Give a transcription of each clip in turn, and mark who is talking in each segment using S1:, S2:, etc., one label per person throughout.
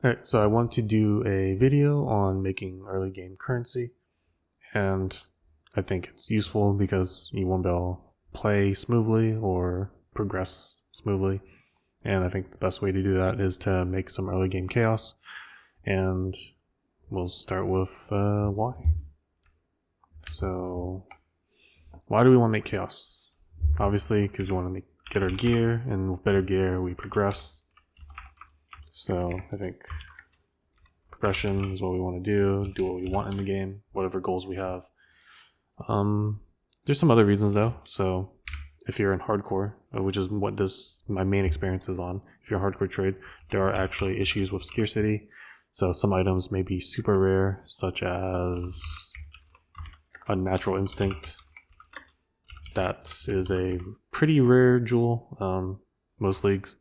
S1: Alright, so I want to do a video on making early game currency, and I think it's useful because you won't be able to play smoothly or progress smoothly, and I think the best way to do that is to make some early game chaos, and we'll start with why. So, why do we want to make chaos? Obviously, because we want to get our gear, and with better gear we progress. So I think progression is what we want to do what we want in the game, whatever goals we have. There's some other reasons though. So if you're in hardcore, which is what my main experience is on, if you're in hardcore trade, there are actually issues with scarcity. So some items may be super rare, such as a natural instinct. That is a pretty rare jewel, most leagues,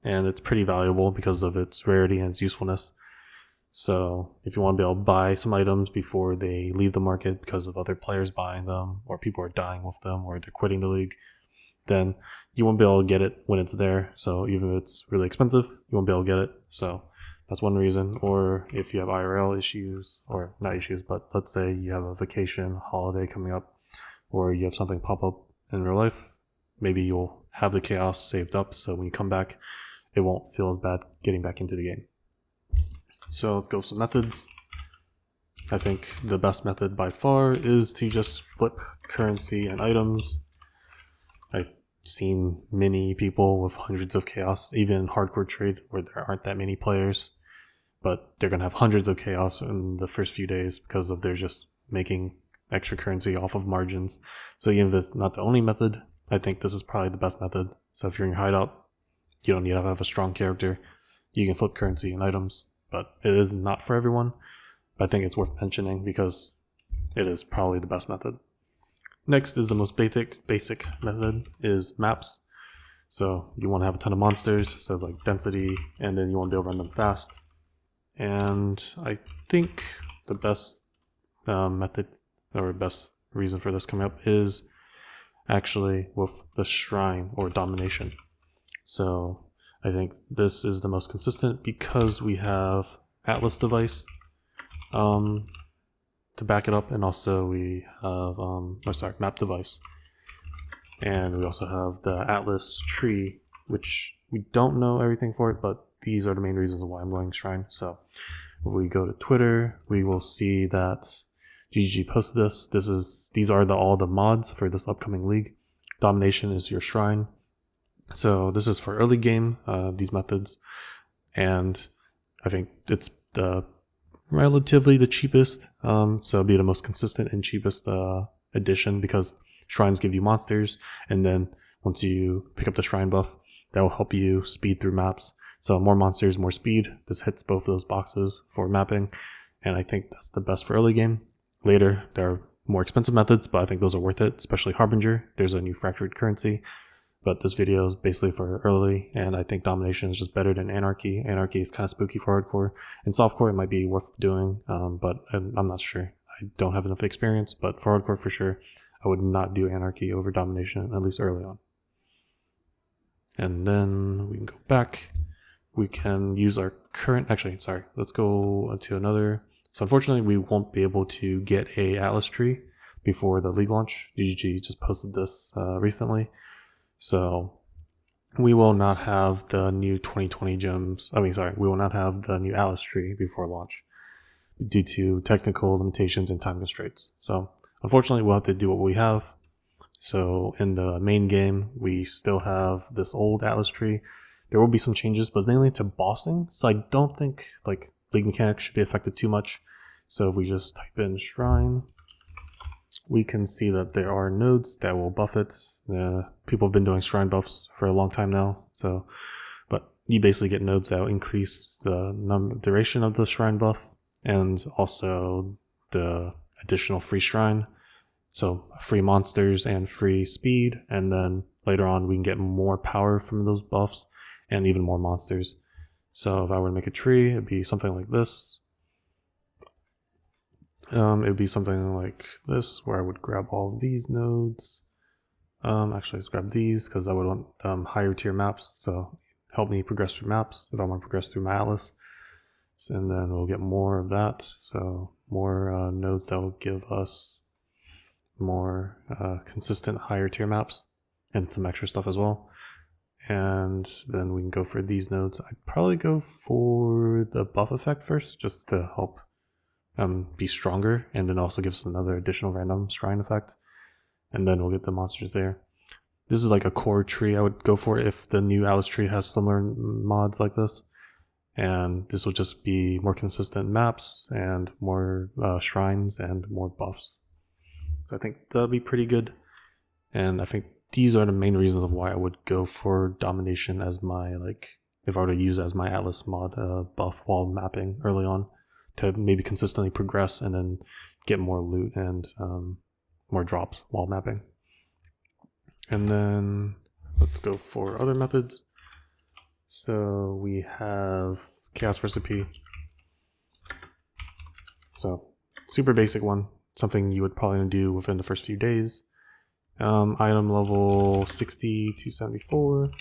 S1: and it's pretty valuable because of its rarity and its usefulness. So if you want to be able to buy some items before they leave the market because of other players buying them, or people are dying with them, or they're quitting the league, then you won't be able to get it when it's there. So even if it's really expensive, you won't be able to get it. So that's one reason. Or if you have IRL issues, or not issues, but let's say you have a vacation, holiday coming up, or you have something pop up in real life, maybe you'll have the chaos saved up, so when you come back, it won't feel as bad getting back into the game. So let's go with some methods. I think the best method by far is to just flip currency and items. I've seen many people with hundreds of chaos, even in hardcore trade where there aren't that many players, but they're going to have hundreds of chaos in the first few days because of they're just making extra currency off of margins. So even if it's not the only method, I think this is probably the best method. So if you're in your hideout, you don't need to have a strong character. You can flip currency and items, but it is not for everyone. But I think it's worth mentioning because it is probably the best method. Next is the most basic method is maps. So you want to have a ton of monsters, so like density, and then you want to be able to run them fast. And I think the best method or best reason for this coming up is actually with the shrine or domination. So I think this is the most consistent because we have Atlas device to back it up, and also we have map device, and we also have the Atlas tree, which we don't know everything for it, but these are the main reasons why I'm going shrine. So if we go to Twitter, we will see that GG posted this. These are all the mods for this upcoming league. Domination is your shrine. So this is for early game, these methods, and I think it's relatively the cheapest. So it'll be the most consistent and cheapest addition because shrines give you monsters, and then once you pick up the shrine buff, that will help you speed through maps. So more monsters, more speed. This hits both of those boxes for mapping, and I think that's the best for early game. Later, there are more expensive methods, but I think those are worth it, especially Harbinger. There's a new fractured currency, but this video is basically for early, and I think Domination is just better than Anarchy. Anarchy is kind of spooky for hardcore, and softcore it might be worth doing, but I'm not sure. I don't have enough experience, but for hardcore for sure, I would not do Anarchy over Domination, at least early on. And then we can go back. We can use our current, let's go to another. So unfortunately, we won't be able to get a Atlas tree before the league launch. GGG just posted this recently. So we will not have the new 2020 gems. We will not have the new Atlas tree before launch due to technical limitations and time constraints. So unfortunately, we'll have to do what we have. So in the main game, we still have this old Atlas tree. There will be some changes, but mainly to bossing. So I don't think like league mechanics should be affected too much. So if we just type in shrine, we can see that there are nodes that will buff it. People have been doing shrine buffs for a long time now. So, but you basically get nodes that will increase the duration of the shrine buff and also the additional free shrine. So free monsters and free speed, and then later on we can get more power from those buffs and even more monsters. So if I were to make a tree, it'd be something like this. It would be something like this, where I would grab all of these nodes. Actually, let's grab these because I would want higher tier maps. So help me progress through maps if I want to progress through my Atlas. And then we'll get more of that. So more nodes that will give us more consistent higher tier maps and some extra stuff as well. And then we can go for these nodes. I'd probably go for the buff effect first, just to help be stronger, and then also gives us another additional random shrine effect. And then we'll get the monsters there. This is like a core tree I would go for if the new Atlas tree has similar mods like this. And this will just be more consistent maps and more shrines and more buffs. So I think that'll be pretty good. And I think these are the main reasons of why I would go for domination as my, like, if I were to use as my Atlas mod buff while mapping early on, to maybe consistently progress and then get more loot and more drops while mapping. And then let's go for other methods. So we have Chaos Recipe. So super basic one, something you would probably do within the first few days. Item level 60 to 74.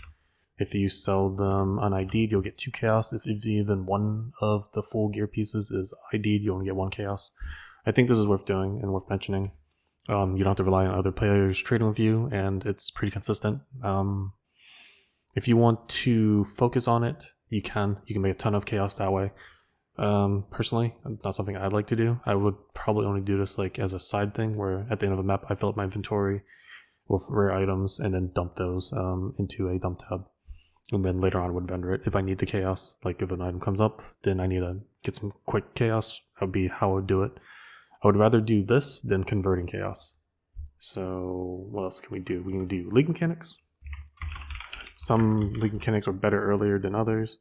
S1: If you sell them un-ID'd, you'll get 2 chaos. If even one of the full gear pieces is ID'd, you only get 1 chaos. I think this is worth doing and worth mentioning. You don't have to rely on other players trading with you, and it's pretty consistent. If you want to focus on it, you can make a ton of chaos that way. Personally, not something I'd like to do. I would probably only do this like as a side thing, where at the end of a map I fill up my inventory with rare items and then dump those into a dump tab, and then later on would vendor it if I need the chaos. Like if an item comes up, then I need to get some quick chaos. That would be how I would do it. I would rather do this than converting chaos. So what else can we do? We can do league mechanics. Some league mechanics are better earlier than others.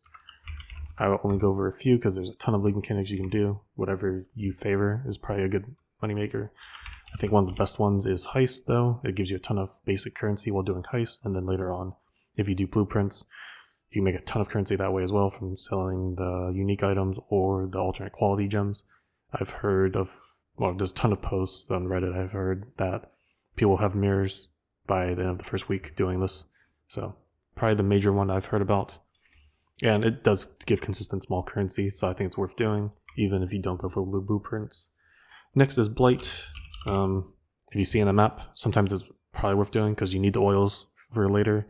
S1: I will only go over a few because there's a ton of league mechanics you can do. Whatever you favor is probably a good moneymaker. I think one of the best ones is Heist, though. It gives you a ton of basic currency while doing Heist, and then later on, if you do blueprints, you can make a ton of currency that way as well from selling the unique items or the alternate quality gems. I've heard of, well, there's a ton of posts on Reddit. I've heard that people have mirrors by the end of the first week doing this. So probably the major one I've heard about. And it does give consistent small currency, so I think it's worth doing, even if you don't go for blueprints. Next is Blight. If you see in the map, sometimes it's probably worth doing because you need the oils for later.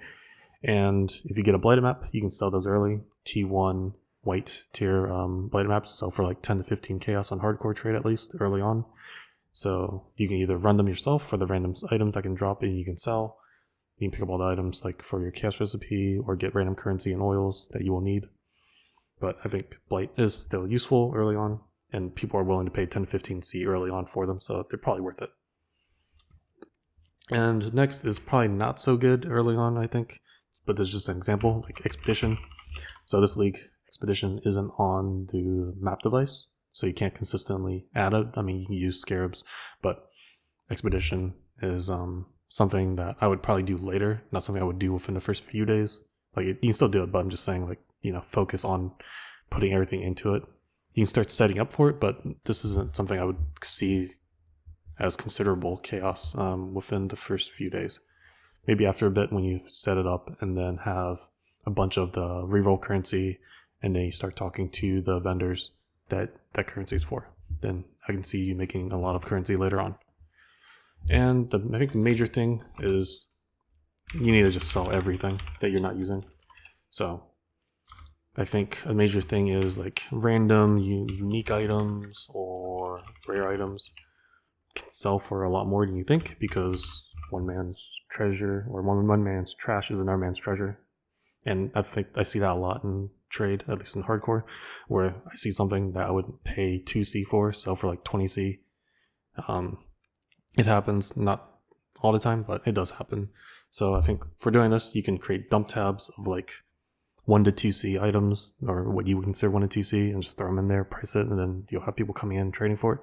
S1: And if you get a blighted map, you can sell those early. T1 white tier blighted maps sell for like 10 to 15 chaos on hardcore trade at least early on. So you can either run them yourself for the random items that can drop and you can sell. You can pick up all the items like for your chaos recipe or get random currency and oils that you will need. But I think Blight is still useful early on, and people are willing to pay 10 to 15 C early on for them, so they're probably worth it. And next is probably not so good early on, I think, but there's just an example, like Expedition. So this league, Expedition, isn't on the map device, so you can't consistently add it. I mean, you can use Scarabs, but Expedition is something that I would probably do later, not something I would do within the first few days. Like, you can still do it, but I'm just saying, like, you know, focus on putting everything into it. You can start setting up for it, but this isn't something I would see as considerable chaos within the first few days. Maybe after a bit when you set it up and then have a bunch of the reroll currency, and then you start talking to the vendors that currency is for, then I can see you making a lot of currency later on. And I think the major thing is you need to just sell everything that you're not using. So I think a major thing is like random unique items or rare items can sell for a lot more than you think, because one man's treasure or one man's trash is another man's treasure. And I think I see that a lot in trade, at least in hardcore, where I see something that I would pay 2C for, sell for like 20C. It happens, not all the time, but it does happen. So I think for doing this, you can create dump tabs of like 1 to 2C items, or what you would consider 1 to 2C, and just throw them in there, price it, and then you'll have people coming in trading for it.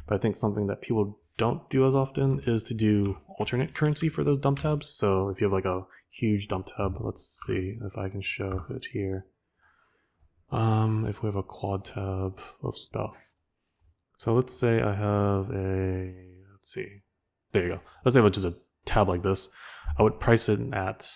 S1: But I think something that people don't do as often is to do alternate currency for those dump tabs. So if you have like a huge dump tab, let's see if I can show it here. If we have a quad tab of stuff. So let's say I have let's see, there you go. Let's say I have just a tab like this. I would price it at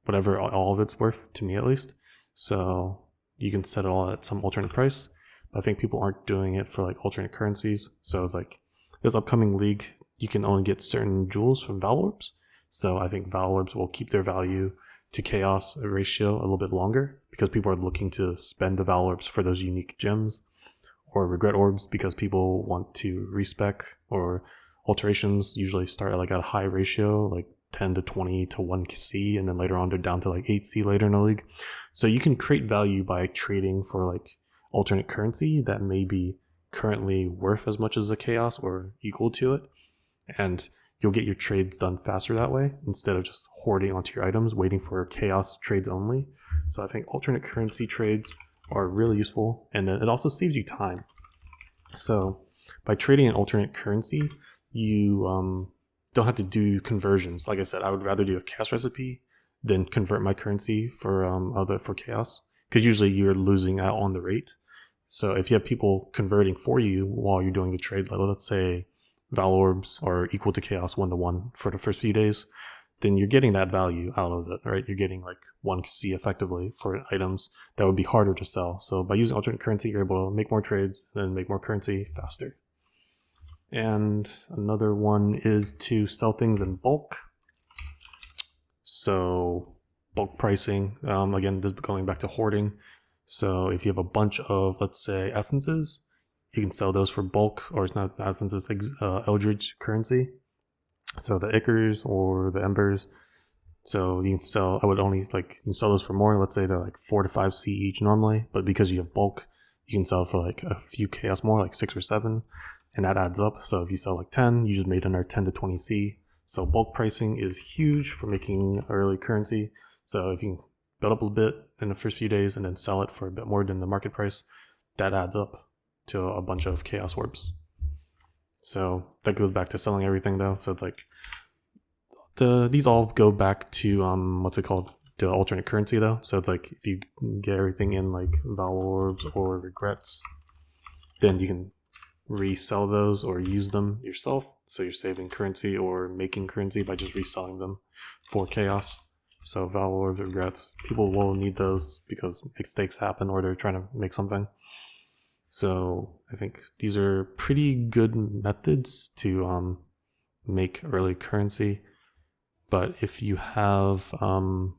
S1: whatever all of it's worth, to me at least. So you can set it all at some alternate price. I think people aren't doing it for like alternate currencies. So it's like this upcoming league, you can only get certain jewels from Val Orbs. So I think Val Orbs will keep their value to chaos ratio a little bit longer because people are looking to spend the Val Orbs for those unique gems, or regret orbs because people want to respec, or alterations usually start at a high ratio, like 10 to 20 to 1C, and then later on they're down to like 8C later in the league. So you can create value by trading for like alternate currency that may be currently worth as much as the chaos or equal to it, and you'll get your trades done faster that way instead of just hoarding onto your items waiting for chaos trades only. So I think alternate currency trades are really useful, and then it also saves you time. So by trading an alternate currency, you don't have to do conversions. Like I said, I would rather do a chaos recipe than convert my currency for chaos, because usually you're losing out on the rate. So if you have people converting for you while you're doing the trade, like let's say Val Orbs are equal to chaos 1-to-1 for the first few days, then you're getting that value out of it, right? You're getting like 1C effectively for items that would be harder to sell. So by using alternate currency, you're able to make more trades and then make more currency faster. And another one is to sell things in bulk. So bulk pricing, again, this going back to hoarding. So if you have a bunch of, let's say, essences, you can sell those for bulk, or it's not essences, Eldritch currency. So the Ichors or the Embers. So you can sell, I would only you can sell those for more. Let's say they're like 4 to 5C each normally, but because you have bulk, you can sell for like a few chaos more, like 6 or 7, and that adds up. So if you sell like 10, you just made another 10 to 20C. So bulk pricing is huge for making early currency. So if you can build up a bit in the first few days and then sell it for a bit more than the market price, that adds up to a bunch of chaos orbs. So that goes back to selling everything though. So it's like these all go back to what's it called? The alternate currency though. So it's like if you get everything in like Val Orbs or regrets, then you can resell those or use them yourself. So you're saving currency or making currency by just reselling them for chaos. So Val Orbs, regrets, people will need those because mistakes happen or they're trying to make something. So I think these are pretty good methods to make early currency. But if you have, and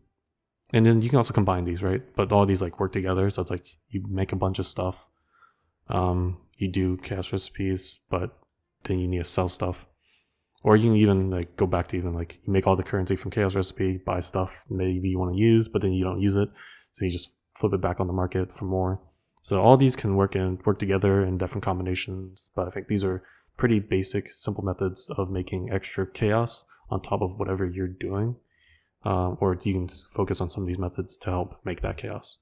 S1: then you can also combine these, right? But all these like work together. So it's like you make a bunch of stuff. You do chaos recipes, but then you need to sell stuff. Or you can even like go back to even like you make all the currency from chaos recipe, buy stuff maybe you want to use, but then you don't use it. So you just flip it back on the market for more. So all these can work together in different combinations, but I think these are pretty basic, simple methods of making extra chaos on top of whatever you're doing. Or you can focus on some of these methods to help make that chaos.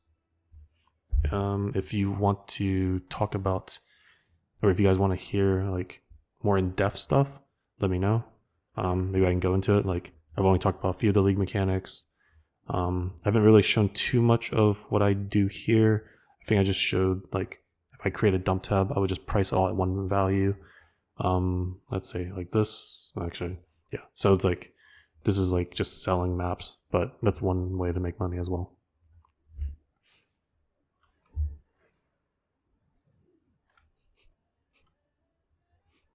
S1: If you want to talk about, or if you guys want to hear like more in-depth stuff, let me know. Maybe I can go into it. Like I've only talked about a few of the league mechanics. I haven't really shown too much of what I do here. I think I just showed like if I create a dump tab, I would just price it all at one value. Let's say like this. Actually, yeah. So it's like this is like just selling maps, but that's one way to make money as well.